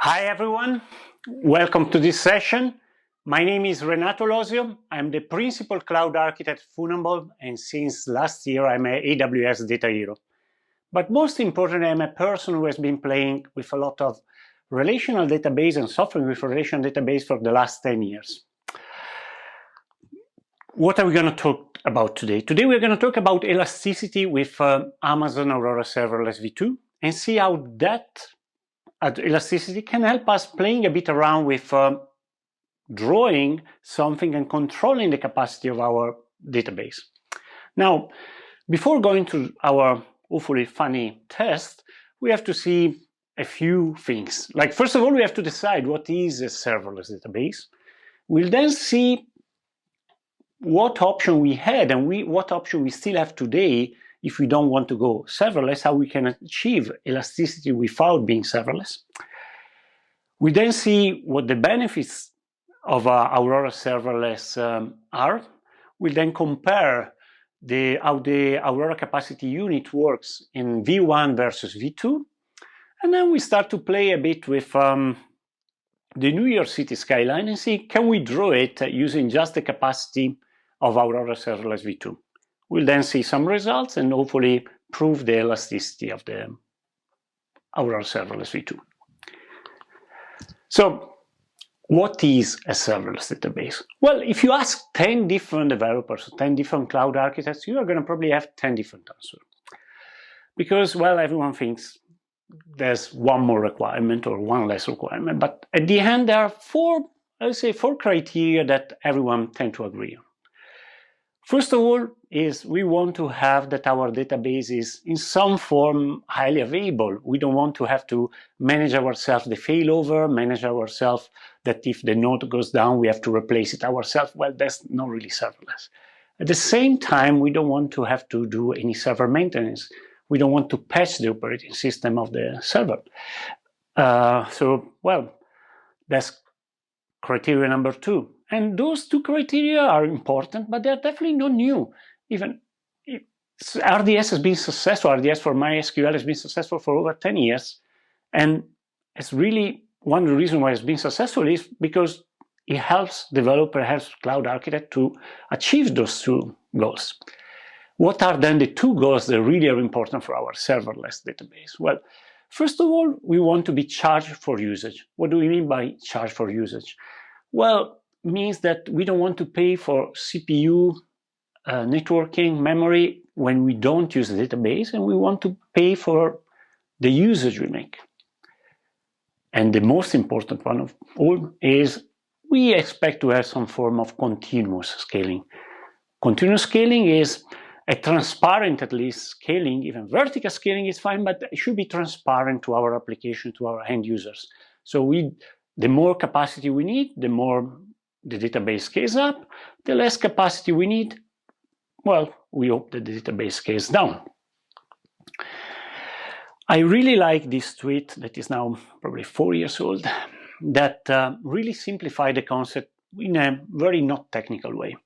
Hi everyone, welcome to this session. My name is Renato Losio. I'm the principal cloud architect at Funamball, and since last year I'm an AWS data hero. But most importantly, I'm a person who has been playing with a lot of relational database and software with relational database for the last 10 years. What are we going to talk about today? Today we're going to talk about elasticity with Amazon Aurora Serverless v2 and see how that elasticity can help us playing a bit around with drawing something and controlling the capacity of our database. Now, before going to our hopefully funny test, we have to see a few things. Like, first of all, we have to decide what is a serverless database. We'll then see what option we had and what option we still have today if we don't want to go serverless, how we can achieve elasticity without being serverless. We then see what the benefits of Aurora Serverless are. We'll then compare how the Aurora Capacity Unit works in V1 versus V2. And then we start to play a bit with the New York City skyline and see, can we draw it using just the capacity of Aurora Serverless v2. We'll then see some results and hopefully prove the elasticity of the Aurora Serverless v2. So, what is a serverless database? Well, if you ask 10 different developers, 10 different cloud architects, you are going to probably have 10 different answers. Because, well, everyone thinks there's one more requirement or one less requirement, but at the end there are four criteria that everyone tends to agree on. First of all, is we want to have that our database is in some form highly available. We don't want to have to manage ourselves the failover, manage ourselves that if the node goes down, we have to replace it ourselves. Well, that's not really serverless. At the same time, we don't want to have to do any server maintenance. We don't want to patch the operating system of the server. That's criteria number two. And those two criteria are important, but they're definitely not new. Even RDS has been successful, RDS for MySQL has been successful for over 10 years. And it's really one of the reasons why it's been successful is because it helps developer, helps cloud architect to achieve those two goals. What are then the two goals that really are important for our serverless database? Well, first of all, we want to be charged for usage. What do we mean by charge for usage? Well, it means that we don't want to pay for CPU, networking, memory when we don't use the database, and we want to pay for the usage we make. And the most important one of all is we expect to have some form of continuous scaling. Continuous scaling is a transparent, at least, scaling. Even vertical scaling is fine, but it should be transparent to our application, to our end users. So the more capacity we need, the more the database scales up. The less capacity we need, well, we hope that the database scales down. I really like this tweet that is now probably 4 years old that really simplified the concept in a very not technical way.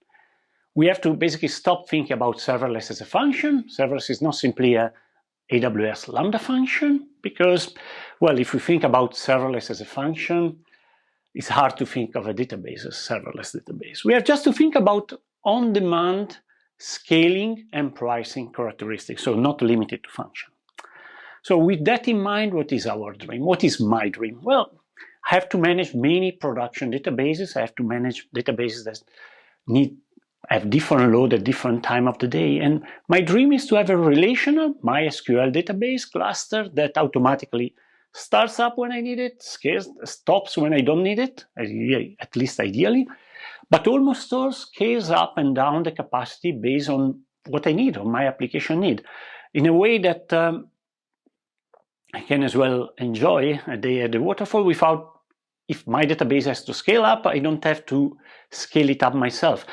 We have to basically stop thinking about serverless as a function. Serverless is not simply a AWS Lambda function because, well, if we think about serverless as a function, it's hard to think of a database as a serverless database. We have just to think about on-demand scaling and pricing characteristics, so not limited to function. So with that in mind, what is our dream? What is my dream? Well, I have to manage many production databases. I have to manage databases that have different load at different time of the day. And my dream is to have a relational MySQL database cluster that automatically starts up when I need it, stops when I don't need it, at least ideally, but almost all scales up and down the capacity based on what I need, or my application need, in a way that I can as well enjoy the waterfall without, if my database has to scale up, I don't have to scale it up myself.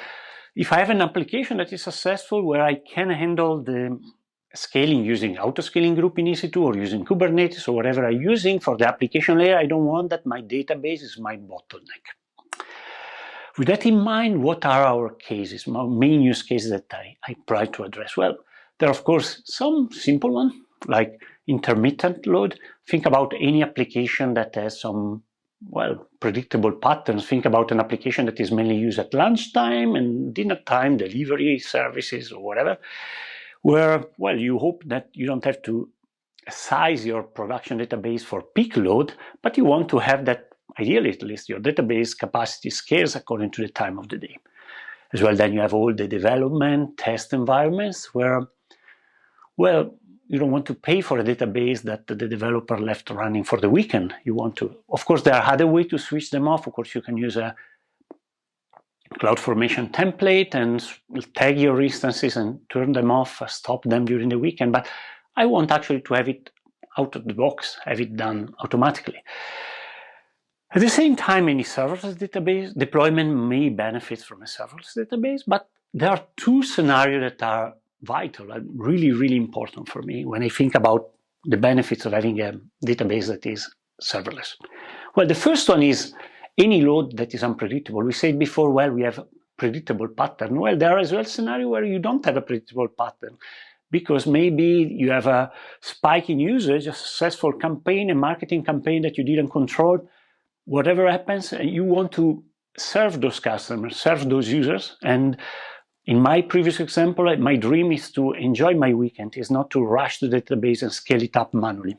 If I have an application that is successful where I can handle the scaling using auto-scaling group in EC2 or using Kubernetes or whatever I'm using for the application layer, I don't want that my database is my bottleneck. With that in mind, what are our cases, our main use cases that I try to address? Well, there are of course some simple ones, like intermittent load. Think about any application that has some, well, predictable patterns. Think about an application that is mainly used at lunchtime and dinner time, delivery services or whatever, where, well, you hope that you don't have to size your production database for peak load, but you want to have that, ideally at least, your database capacity scales according to the time of the day. As well, then you have all the development, test environments where, well, you don't want to pay for a database that the developer left running for the weekend. You want to, of course, there are other ways to switch them off. Of course, you can use a CloudFormation template and tag your instances and turn them off, stop them during the weekend. But I want actually to have it out of the box, have it done automatically. At the same time, any serverless database deployment may benefit from a serverless database, but there are two scenarios that are vital and really, really important for me when I think about the benefits of having a database that is serverless. Well, the first one is any load that is unpredictable. We said before, well, we have a predictable pattern. Well, there are as well scenarios where you don't have a predictable pattern, because maybe you have a spike in usage, a successful campaign, a marketing campaign that you didn't control. Whatever happens, you want to serve those customers, serve those users. And in my previous example, my dream is to enjoy my weekend, is not to rush the database and scale it up manually.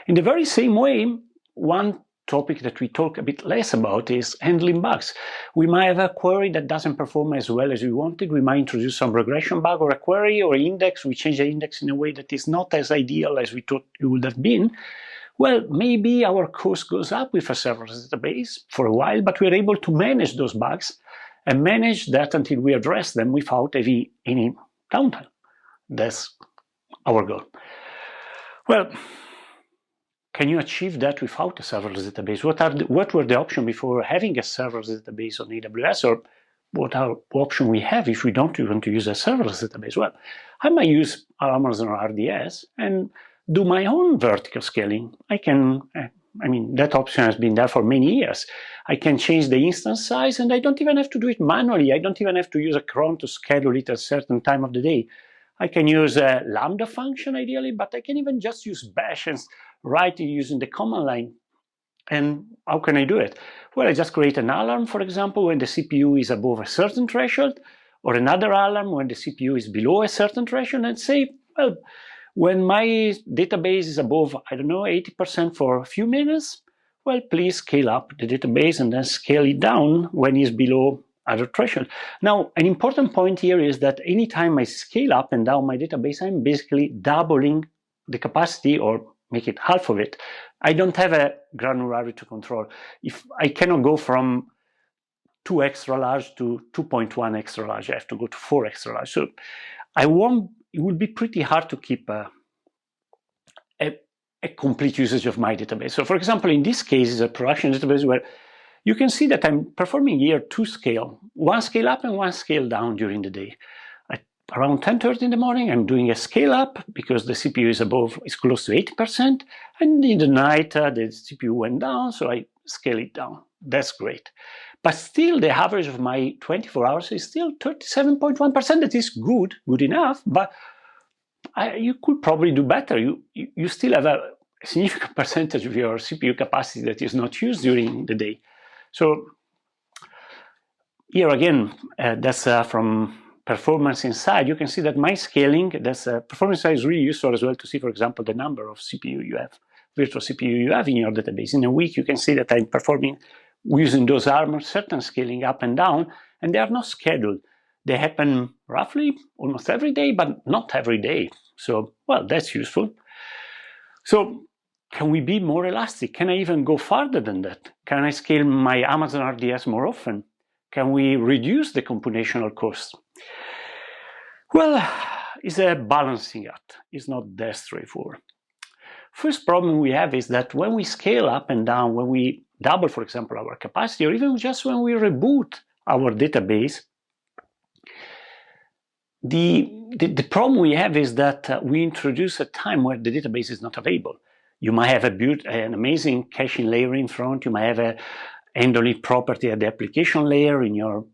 In the very same way, one topic that we talk a bit less about is handling bugs. We might have a query that doesn't perform as well as we wanted. We might introduce some regression bug or a query or index. We change the index in a way that is not as ideal as we thought it would have been. Well, maybe our cost goes up with a serverless database for a while, but we're able to manage those bugs and manage that until we address them without any downtime. That's our goal. Well, can you achieve that without a serverless database? What were the options before having a serverless database on AWS, or what option we have if we don't want to use a serverless database? Well, I might use Amazon RDS and do my own vertical scaling. That option has been there for many years. I can change the instance size, and I don't even have to do it manually. I don't even have to use a cron to schedule it at a certain time of the day. I can use a Lambda function ideally, but I can even just use bash and write it using the command line. And how can I do it? Well, I just create an alarm, for example, when the CPU is above a certain threshold, or another alarm when the CPU is below a certain threshold, and say, well, when my database is above, 80% for a few minutes, well, please scale up the database and then scale it down when it's below other threshold. Now, an important point here is that anytime I scale up and down my database, I'm basically doubling the capacity or make it half of it. I don't have a granularity to control. If I cannot go from 2 extra large to 2.1 extra large, I have to go to 4 extra large. So it would be pretty hard to keep a complete usage of my database. So for example, in this case, it's a production database where you can see that I'm performing here 2 scale, 1 scale up and 1 scale down during the day. At around 10:30 in the morning, I'm doing a scale up because the CPU is close to 80%. And in the night, the CPU went down, so I scale it down. That's great. But still, the average of my 24 hours is still 37.1%. That is good enough, but you could probably do better. You still have a significant percentage of your CPU capacity that is not used during the day. So here again, that's from Performance Insight. You can see that my scaling, Performance Insight is really useful as well to see, for example, the number of CPU you have, virtual CPU you have in your database. In a week, you can see that I'm performing using those armors, certain scaling up and down, and they are not scheduled. They happen roughly almost every day, but not every day. So, well, that's useful. So, can we be more elastic? Can I even go farther than that? Can I scale my Amazon RDS more often? Can we reduce the computational cost? Well, it's a balancing act. It's not that straightforward. First problem we have is that when we scale up and down, when we double, for example, our capacity, or even just when we reboot our database, the problem we have is that we introduce a time where the database is not available. You might have an amazing caching layer in front. You might have a end-only property at the application layer in your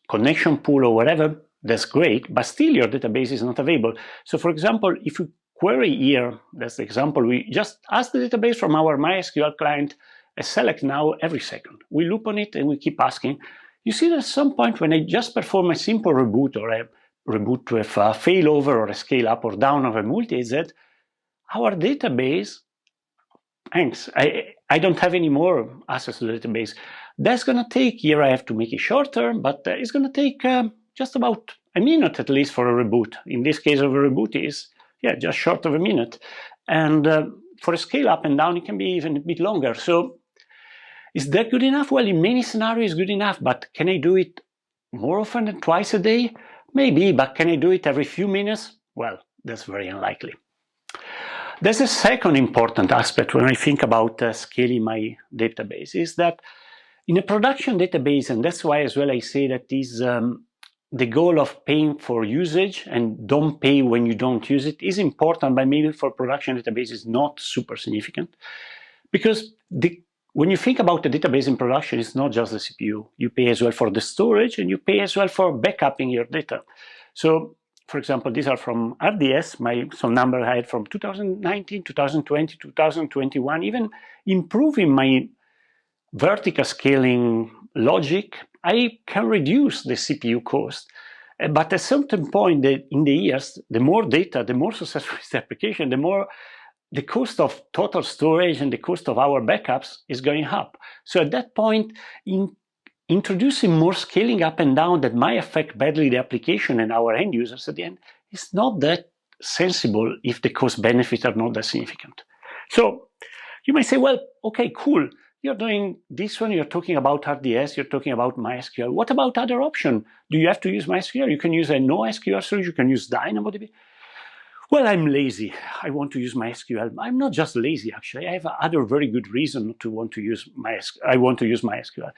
connection pool or whatever. That's great, but still your database is not available. So for example, if you query here, that's the example, we just ask the database from our MySQL client a select now every second. We loop on it and we keep asking. You see that at some point when I just perform a simple reboot or a reboot with a failover or a scale up or down of a multi-AZ, our database ends. I don't have any more access to the database. That's going to take, here I have to make it shorter, but it's going to take just about a minute at least for a reboot. In this case of a reboot is, just short of a minute. And for a scale up and down, it can be even a bit longer. So is that good enough? Well, in many scenarios, good enough, but can I do it more often than twice a day? Maybe, but can I do it every few minutes? Well, that's very unlikely. There's a second important aspect when I think about scaling my database, is that in a production database, and that's why as well I say that is the goal of paying for usage and don't pay when you don't use it is important, but maybe for production database is not super significant. Because when you think about the database in production, it's not just the CPU. You pay as well for the storage and you pay as well for backupping your data. So, for example, these are from RDS, some number I had from 2019, 2020, 2021, even improving my vertical scaling logic, I can reduce the CPU cost. But at a certain point in the years, the more data, the more successful is the application, the more the cost of total storage and the cost of our backups is going up. So at that point, introducing more scaling up and down that might affect badly the application and our end users at the end is not that sensible if the cost benefits are not that significant. So you might say, well, okay, cool. You're doing this one, you're talking about RDS, you're talking about MySQL. What about other option? Do you have to use MySQL? You can use a NoSQL solution, you can use DynamoDB. Well, I'm lazy. I want to use MySQL. I'm not just lazy, actually. I have other very good reason to want to use MySQL. I want to use MySQL.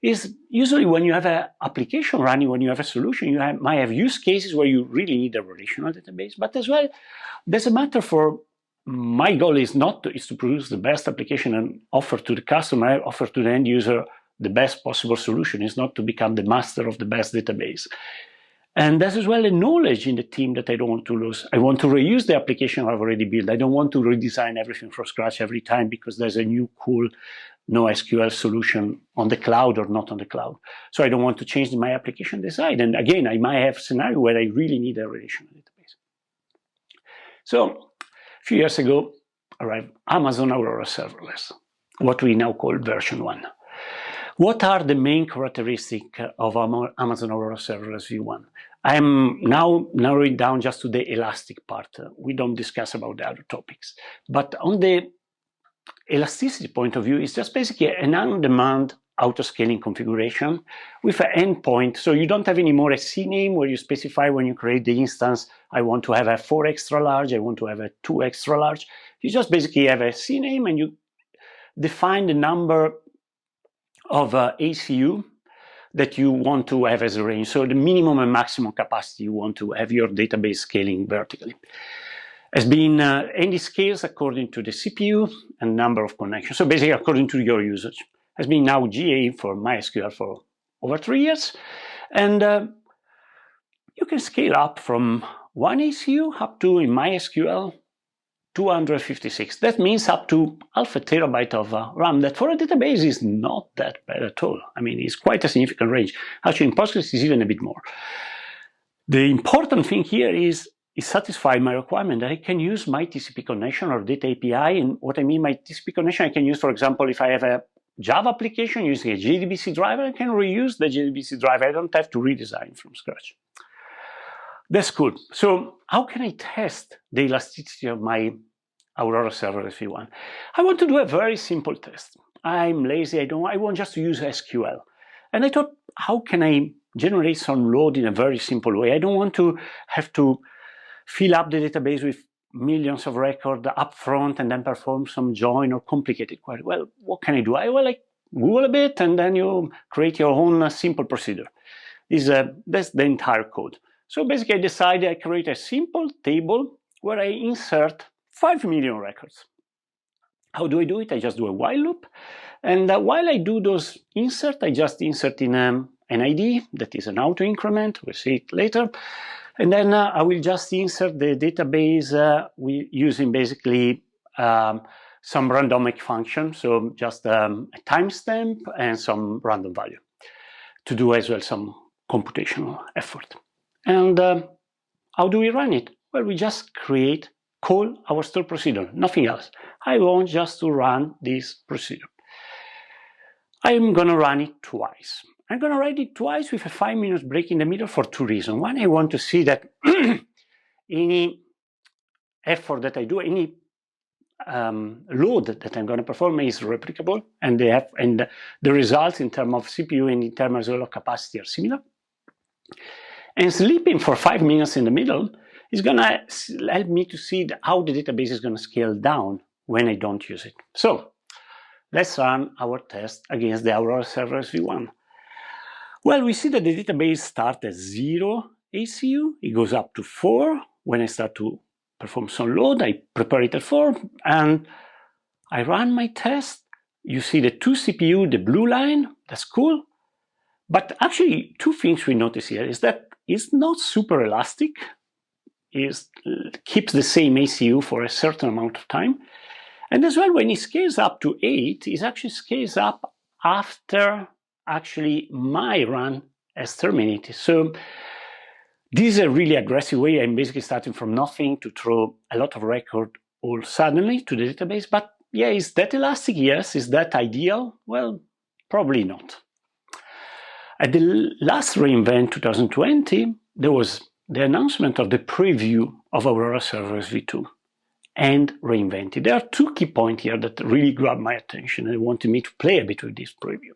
Is usually when you have an application running, when you have a solution, you might have use cases where you really need a relational database. But as well, there's a matter for my goal is to produce the best application and offer to the customer, offer to the end user the best possible solution. Is not to become the master of the best database. And there's as well a knowledge in the team that I don't want to lose. I want to reuse the application I've already built. I don't want to redesign everything from scratch every time because there's a new cool NoSQL solution on the cloud or not on the cloud. So I don't want to change my application design. And again, I might have a scenario where I really need a relational database. So a few years ago, arrived Amazon Aurora Serverless, what we now call version 1. What are the main characteristics of Amazon Aurora Serverless V1? I'm now narrowing down just to the elastic part. We don't discuss about the other topics. But on the elasticity point of view, it's just basically an on-demand auto-scaling configuration with an endpoint. So you don't have anymore a CNAME where you specify when you create the instance, I want to have a 4 extra large, I want to have a 2 extra large. You just basically have a CNAME and you define the number of ACU that you want to have as a range. So the minimum and maximum capacity you want to have your database scaling vertically. Has been any scales according to the CPU and number of connections. So basically according to your usage. Has been now GA for MySQL for over 3 years. And you can scale up from 1 ACU up to, in MySQL, 256. That means up to half a terabyte of RAM. That for a database is not that bad at all. I mean, it's quite a significant range. Actually, in Postgres, it's even a bit more. The important thing here is satisfy my requirement that I can use my TCP connection or data API. And what I mean by TCP connection, I can use, for example, if I have a Java application using a JDBC driver, I can reuse the JDBC driver. I don't have to redesign from scratch. That's cool. So how can I test the elasticity of my Aurora Serverless V1? I want to do a very simple test. I'm lazy. I want just to use SQL. And I thought, how can I generate some load in a very simple way? I don't want to have to fill up the database with millions of records up front and then perform some join or complicated query. Well, what can I do? I Google a bit and then you create your own simple procedure. That's the entire code. So basically I decided I create a simple table where I insert 5 million records. How do I do it? I just do a while loop. And while I do those insert, I just insert in an ID that is an auto increment. We'll see it later. And then I will just insert the database using basically some randomic function, so just a timestamp and some random value to do as well some computational effort. And how do we run it? Well, we just call our stored procedure, nothing else. I want just to run this procedure. I'm going to run it twice. I'm going to run it twice with a 5-minute break in the middle for two reasons. One, I want to see that any effort that I do, any load that I'm going to perform is replicable, and the results in terms of CPU and in terms of capacity are similar. And sleeping for 5 minutes in the middle is going to help me to see how the database is going to scale down when I don't use it. So let's run our test against the Aurora Serverless V1. Well, we see that the database starts at 0 ACU. It goes up to 4 when I start to perform some load. I prepare it at 4, and I run my test. You see the 2 CPU, the blue line, that's cool. But actually, two things we notice here is that it's not super elastic. It keeps the same ACU for a certain amount of time. And as well, when it scales up to 8, it actually scales up after actually my run has terminated. So this is a really aggressive way. I'm basically starting from nothing to throw a lot of record all suddenly to the database. But yeah, is that elastic? Yes. Is that ideal? Well, probably not. At the last reInvent 2020, there was the announcement of the preview of Aurora Serverless V2 and reInvented. There are two key points here that really grabbed my attention and wanted me to play a bit with this preview.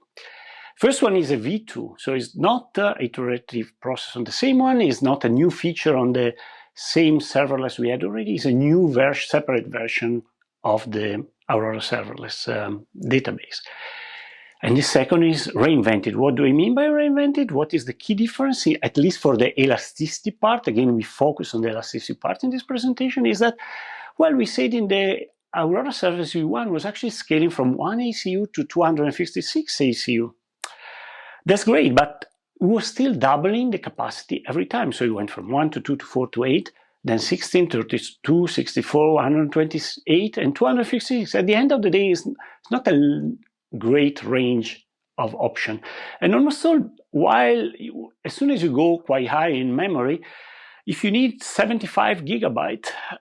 First one is a V2, so it's not an iterative process on the same one, it's not a new feature on the same serverless we had already, it's a new separate version of the Aurora Serverless database. And the second is reInvented. What do I mean by reInvented? What is the key difference, at least for the elasticity part? Again, we focus on the elasticity part in this presentation, is that, well, we said in the Aurora Serverless V1 was actually scaling from 1 ACU to 256 ACU. That's great, but it was still doubling the capacity every time. So it went from 1 to 2 to 4 to 8, then 16, 32, 64, 128, and 256. At the end of the day, it's not a great range of option. And almost all, while as soon as you go quite high in memory, if you need 75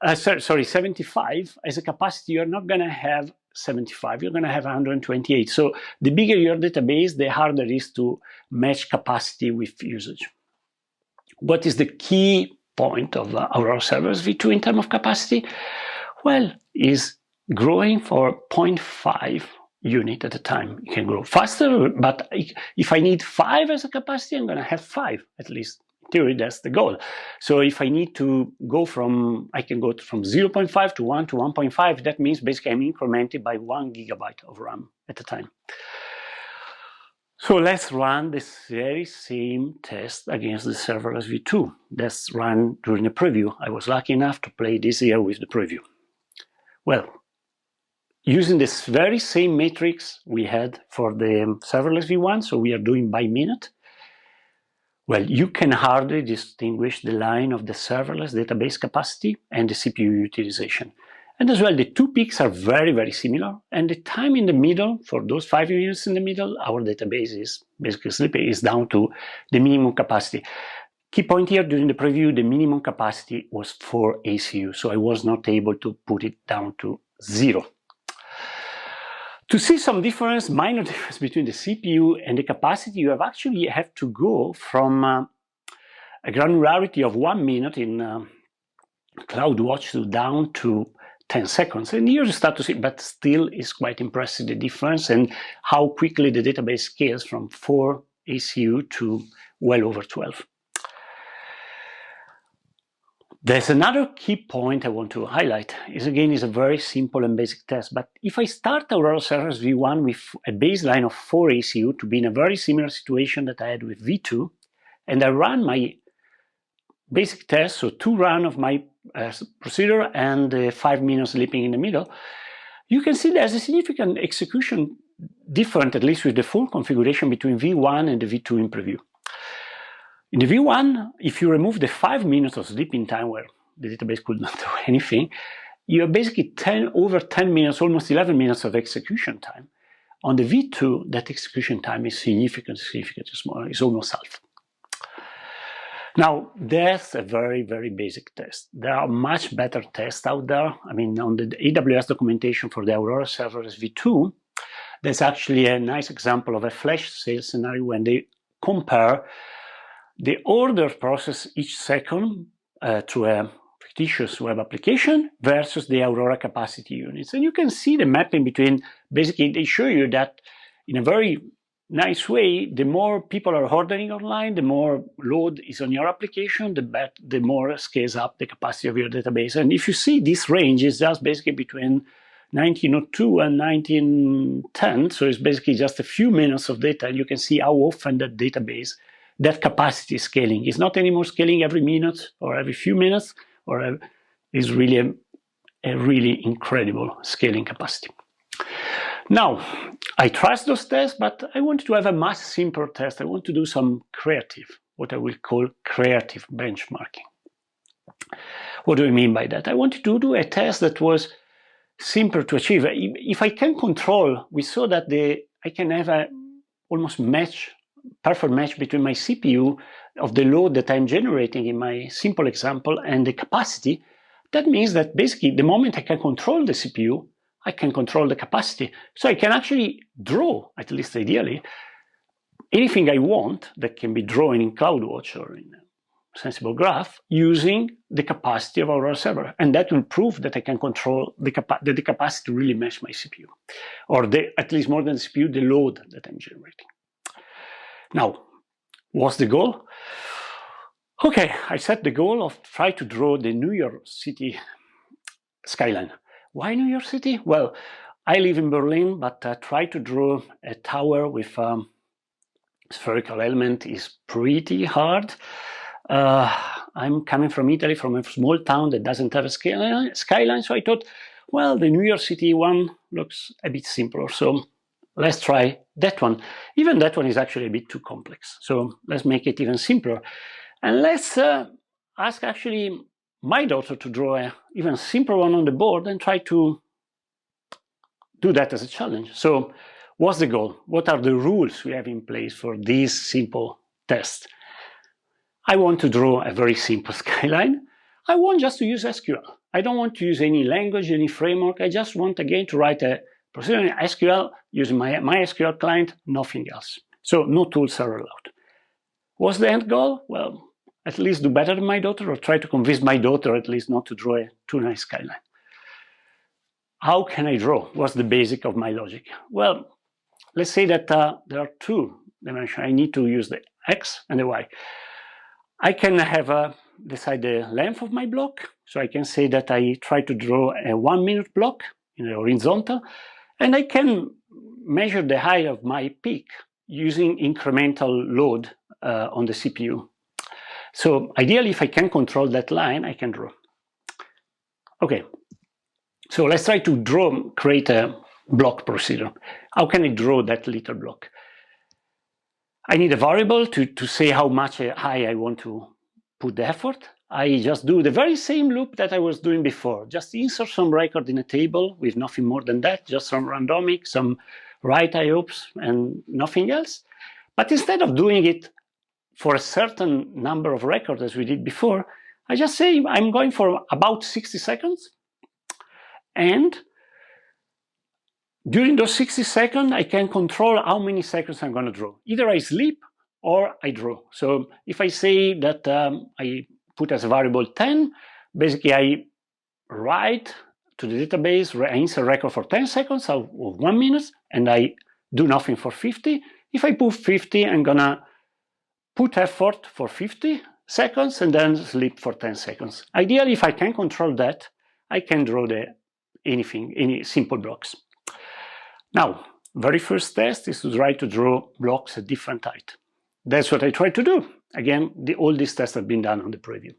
as a capacity, you're not going to have 75, you're going to have 128. So the bigger your database, the harder it is to match capacity with usage. What is the key point of Aurora Serverless V2 in terms of capacity? Well, is growing for 0.5 unit at a time. You can grow faster, but if I need 5 as a capacity, I'm going to have 5 at least. In theory, that's the goal. So if I need to go I can go from 0.5 to 1 to 1.5. That means basically I'm incremented by 1 gigabyte of RAM at a time. So let's run this very same test against the Serverless V2. That's run during the preview. I was lucky enough to play this year with the preview. Well, using this very same matrix we had for the Serverless V1, so we are doing by minute. Well, you can hardly distinguish the line of the serverless database capacity and the CPU utilization. And as well, the two peaks are very, very similar. And the time in the middle, for those 5 minutes in the middle, our database is basically sleeping, is down to the minimum capacity. Key point here, during the preview, the minimum capacity was 4 ACU, so I was not able to put it down to 0. To see some difference, minor difference between the CPU and the capacity, you have to go from a granularity of 1 minute in CloudWatch to down to 10 seconds. And here you start to see, but still is quite impressive, the difference and how quickly the database scales from 4 ACU to well over 12. There's another key point I want to highlight. Is a very simple and basic test. But if I start Aurora Serverless V1 with a baseline of 4 ACU to be in a very similar situation that I had with V2, and I run my basic test, so 2 runs of my procedure and 5 minutes sleeping in the middle, you can see there's a significant execution difference, at least with the full configuration between V1 and the V2 in preview. In the V1, if you remove the 5 minutes of sleeping time where the database could not do anything, you have basically over 10 minutes, almost 11 minutes of execution time. On the V2, that execution time is significantly smaller, it's almost half. Now, that's a very, very basic test. There are much better tests out there. I mean, on the AWS documentation for the Aurora Serverless V2, there's actually a nice example of a flash sale scenario when they compare the order process each second to a fictitious web application versus the Aurora capacity units. And you can see the mapping between, basically, they show you that in a very nice way, the more people are ordering online, the more load is on your application, the more scales up the capacity of your database. And if you see this range is just basically between 1902 and 1910, so it's basically just a few minutes of data, and you can see how often that database, that capacity is scaling. It's not anymore scaling every minute or every few minutes, or is really a really incredible scaling capacity. Now, I trust those tests, but I want to have a much simpler test. I want to do some creative, what I will call creative benchmarking. What do I mean by that? I wanted to do a test that was simpler to achieve. If I can control, we saw that I can have a almost perfect match between my CPU of the load that I'm generating in my simple example and the capacity. That means that basically the moment I can control the CPU, I can control the capacity. So I can actually draw, at least ideally, anything I want that can be drawn in CloudWatch or in Sensible Graph using the capacity of Aurora Server. And that will prove that I can control the capacity to really match my CPU, or at least more than the CPU, the load that I'm generating. Now, what's the goal? Okay, I set the goal of try to draw the New York City skyline. Why New York City? Well, I live in Berlin, but try to draw a tower with spherical element is pretty hard. I'm coming from Italy, from a small town that doesn't have a skyline, so I thought, well, the New York City one looks a bit simpler, so let's try that one. Even that one is actually a bit too complex, so let's make it even simpler. And let's ask actually my daughter to draw an even simpler one on the board and try to do that as a challenge. So what's the goal? What are the rules we have in place for this simple test? I want to draw a very simple skyline. I want just to use SQL. I don't want to use any language, any framework. I just want, again, to write a procedure in SQL using my MySQL client, nothing else. So no tools are allowed. What's the end goal? Well, at least do better than my daughter, or try to convince my daughter at least not to draw a too nice skyline. How can I draw? What's the basic of my logic? Well, let's say that there are two dimensions. I need to use the X and the Y. I can have decide the length of my block. So I can say that I try to draw a 1 minute block in the horizontal, and I can measure the height of my peak using incremental load on the CPU. So ideally, if I can control that line, I can draw. Okay, so let's try to create a block procedure. How can I draw that little block? I need a variable to say how much high I want to put the effort. I just do the very same loop that I was doing before. Just insert some record in a table with nothing more than that, just some randomic, some write IOPS, and nothing else. But instead of doing it for a certain number of records as we did before, I just say I'm going for about 60 seconds. And during those 60 seconds, I can control how many seconds I'm going to draw. Either I sleep or I draw. So if I say that I put as a variable 10, basically I write to the database, I insert record for 10 seconds of 1 minute, and I do nothing for 50. If I put 50, I'm going to put effort for 50 seconds and then sleep for 10 seconds. Ideally, if I can control that, I can draw any simple blocks. Now, very first test is to try to draw blocks at different height. That's what I try to do. Again, all these tests have been done on the preview.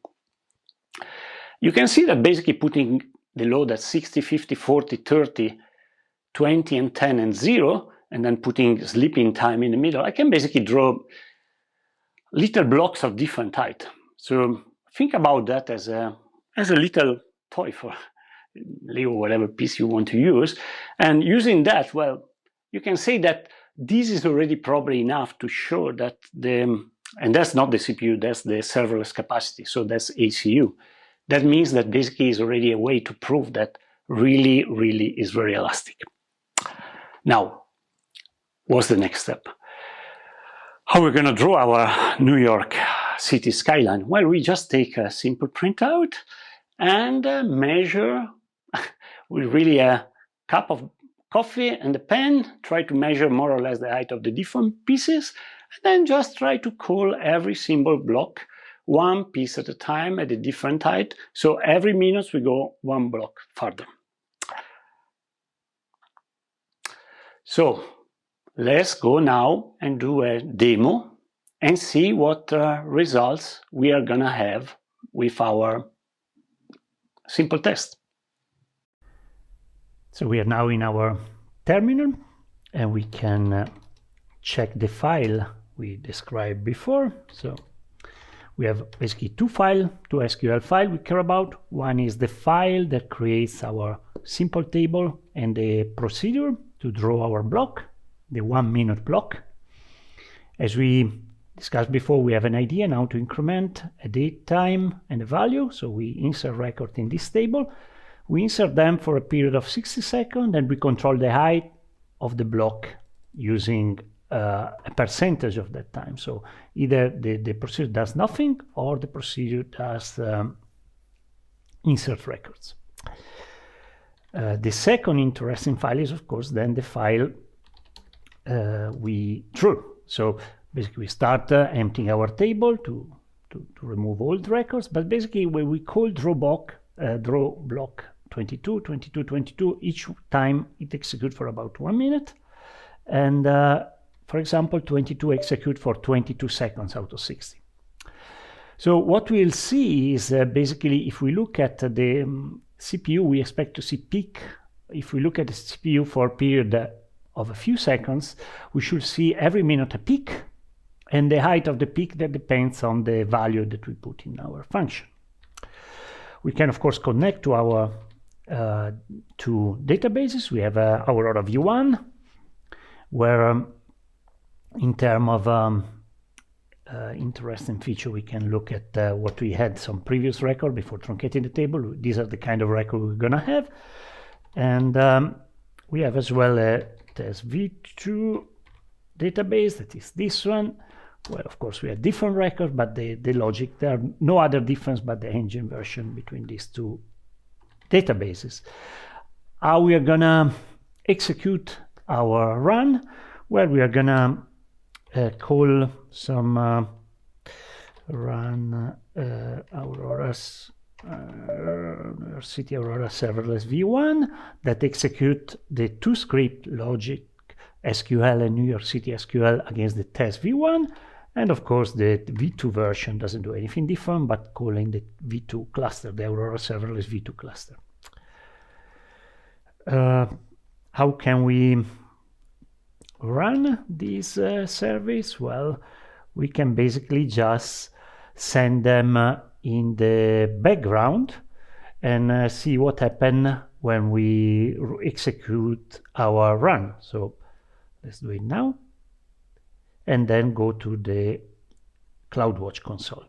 You can see that basically putting the load at 60, 50, 40, 30, 20, and 10, and 0, and then putting sleeping time in the middle, I can basically draw little blocks of different height. So think about that as a little toy for Lego, whatever piece you want to use. And using that, well, you can say that this is already probably enough to show that and that's not the CPU, that's the serverless capacity, so that's ACU. That means that basically is already a way to prove that really is very elastic. Now, what's the next step? How we're going to draw our New York City skyline? Well, we just take a simple printout and measure with really a cup of coffee and a pen, try to measure more or less the height of the different pieces, and then just try to call every single block one piece at a time at a different height. So every minute we go one block further. So let's go now and do a demo and see what results we are gonna have with our simple test. So we are now in our terminal and we can check the file we described before. So we have basically two SQL files we care about. One is the file that creates our simple table and the procedure to draw our block, the 1 minute block. As we discussed before, we have an idea now to increment a date, time, and a value. So we insert record in this table. We insert them for a period of 60 seconds, and we control the height of the block using a percentage of that time. So either the procedure does nothing or the procedure does insert records. The second interesting file is, of course, then the file we drew. So basically we start emptying our table to remove all the records, but basically when we call draw block 22, 22, 22, each time it executes for about 1 minute. And for example, 22 execute for 22 seconds out of 60. So what we'll see is basically if we look at the CPU, we expect to see peak. If we look at the CPU for a period of a few seconds, we should see every minute a peak, and the height of the peak that depends on the value that we put in our function. We can of course connect to our two databases. We have Aurora V1, where in terms of interesting feature, we can look at what we had some previous record before truncating the table. These are the kind of record we're gonna have. And we have as well a test V2 database, that is this one. Well, of course, we have different records, but the logic, there are no other difference but the engine version between these two databases. How we are gonna execute our run? Well, we are gonna call some run Aurora's City Aurora serverless V1 that execute the two script logic SQL and New York City SQL against the test V1. And of course, the V2 version doesn't do anything different, but calling the V2 cluster, the Aurora serverless V2 cluster. How can we run this service? Well, we can basically just send them in the background and see what happens when we execute our run. So let's do it now, and then go to the CloudWatch console.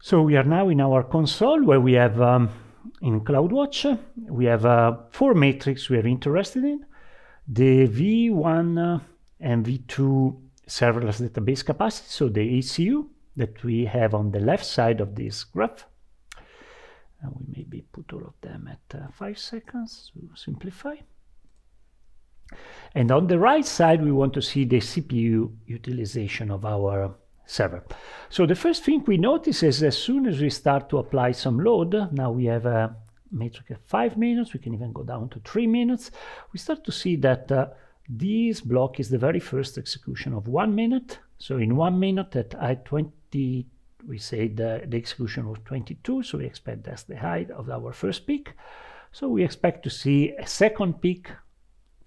So we are now in our console where we have in CloudWatch, we have 4 metrics we are interested in: the V1 and V2 serverless database capacity, so the ACU that we have on the left side of this graph. And we maybe put all of them at 5 seconds to simplify. And on the right side, we want to see the CPU utilization of our server. So the first thing we notice is as soon as we start to apply some load, now we have a metric at 5 minutes, we can even go down to 3 minutes, we start to see that this block is the very first execution of 1 minute. So in 1 minute at I20, we say the execution was 22, so we expect that's the height of our first peak. So we expect to see a second peak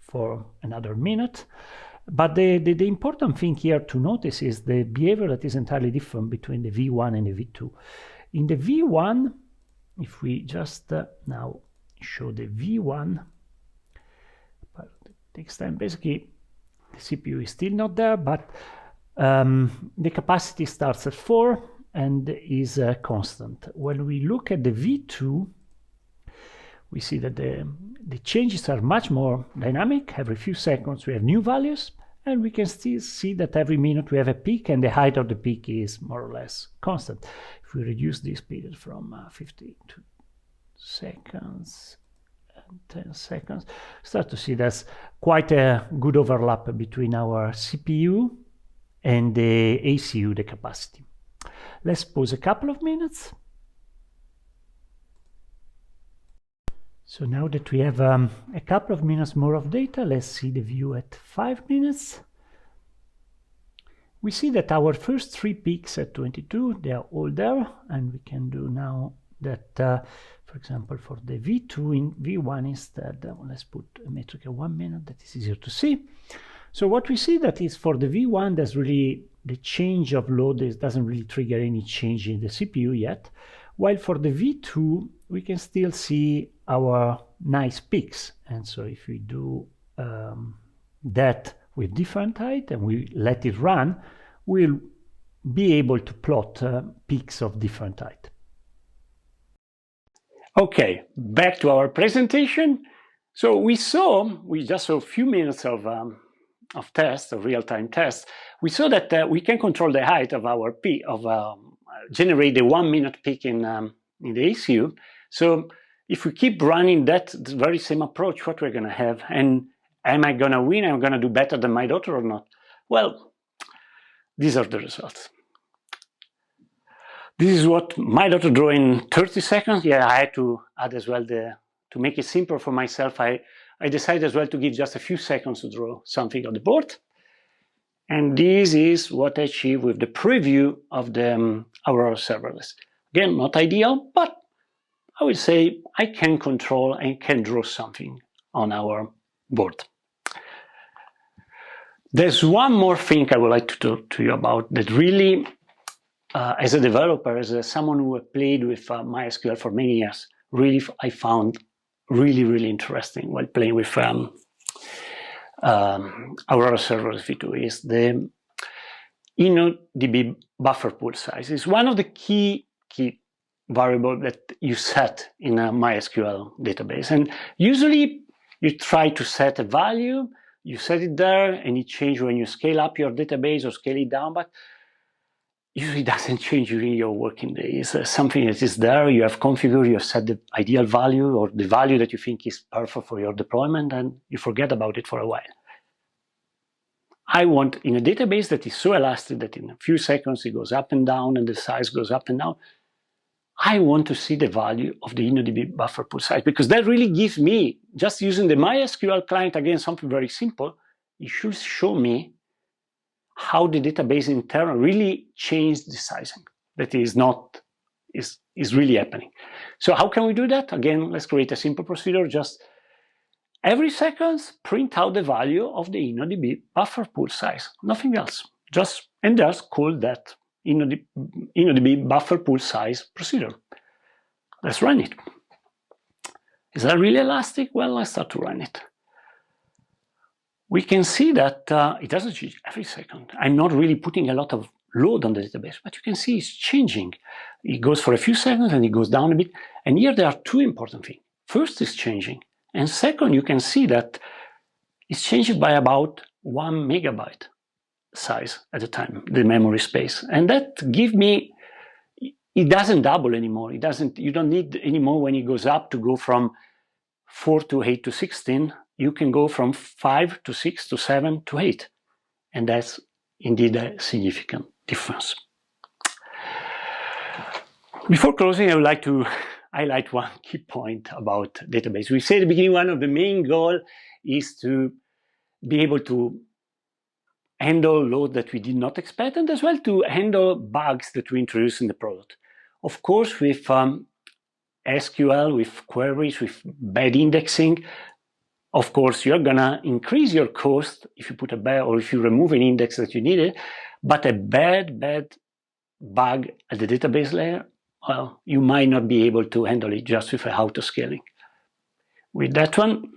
for another minute. But the important thing here to notice is the behavior that is entirely different between the V1 and the V2. In the V1, if we just now show the V1, but it takes time. Basically, the CPU is still not there, but the capacity starts at 4 and is constant. When we look at the V2, we see that the changes are much more dynamic. Every few seconds we have new values, and we can still see that every minute we have a peak, and the height of the peak is more or less constant. If we reduce this period from 52 seconds and 10 seconds, start to see there's quite a good overlap between our CPU and the ACU, the capacity. Let's pause a couple of minutes. So now that we have a couple of minutes more of data, let's see the view at 5 minutes. We see that our first 3 peaks at 22, they are all there, and we can do now that, for example, for the V2 in V1 instead, let's put a metric at 1 minute, that is easier to see. So what we see that is for the V1, there's really the change of load doesn't really trigger any change in the CPU yet, while for the V2, we can still see our nice peaks. And so if we do that with different height and we let it run, we'll be able to plot peaks of different height. Okay, back to our presentation. So we just saw a few minutes of tests, of real-time tests. We saw that we can control the height of our peak, generate the 1 minute peak in the ACU. So if we keep running that very same approach, what we're going to have, and am I going to win? Am I going to do better than my daughter or not? Well, these are the results. This is what my daughter drew in 30 seconds. Yeah, I had to add as well to make it simpler for myself. I decided as well to give just a few seconds to draw something on the board. And this is what I achieved with the preview of the Aurora serverless. Again, not ideal, but I would say I can control and can draw something on our board. There's one more thing I would like to talk to you about that really, as a developer, as someone who have played with MySQL for many years, really I found really interesting while playing with Aurora Serverless V2 is the InnoDB buffer pool size. It's one of the key variables that you set in a MySQL database. And usually you try to set a value, you set it there, and it changes when you scale up your database or scale it down, but usually doesn't change during your working days. Something that is there, you have configured, you have set the ideal value or the value that you think is perfect for your deployment, and you forget about it for a while. I want, in a database that is so elastic that in a few seconds it goes up and down and the size goes up and down, I want to see the value of the InnoDB buffer pool size, because that really gives me, just using the MySQL client, again, something very simple, it should show me how the database internal really changed the sizing. That is really happening. So how can we do that? Again, let's create a simple procedure. Just every second, print out the value of the InnoDB buffer pool size. Nothing else. And just call that InnoDB buffer pool size procedure. Let's run it. Is that really elastic? Well, let's start to run it. We can see that it doesn't change every second. I'm not really putting a lot of load on the database, but you can see it's changing. It goes for a few seconds and it goes down a bit. And here there are two important things. First, it's changing. And second, you can see that it's changing by about 1 megabyte size at a time, the memory space. And that gives me, it doesn't double anymore. You don't need anymore when it goes up to go from 4 to 8 to 16. You can go from 5 to 6 to 7 to 8. And that's indeed a significant difference. Before closing, I would like to highlight one key point about database. We said at the beginning, one of the main goals is to be able to handle load that we did not expect, and as well to handle bugs that we introduce in the product. Of course, with SQL, with queries, with bad indexing, Of course, you're gonna increase your cost if you put a bad, or if you remove an index that you needed, but a bad bug at the database layer, well, you might not be able to handle it just with a auto-scaling. With that one,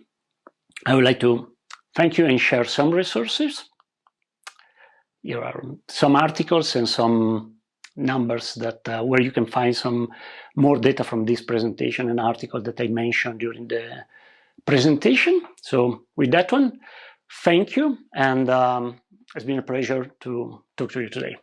I would like to thank you and share some resources. Here are some articles and some numbers that where you can find some more data from this presentation and article that I mentioned during the presentation. So with that one, thank you, and it's been a pleasure to talk to you today.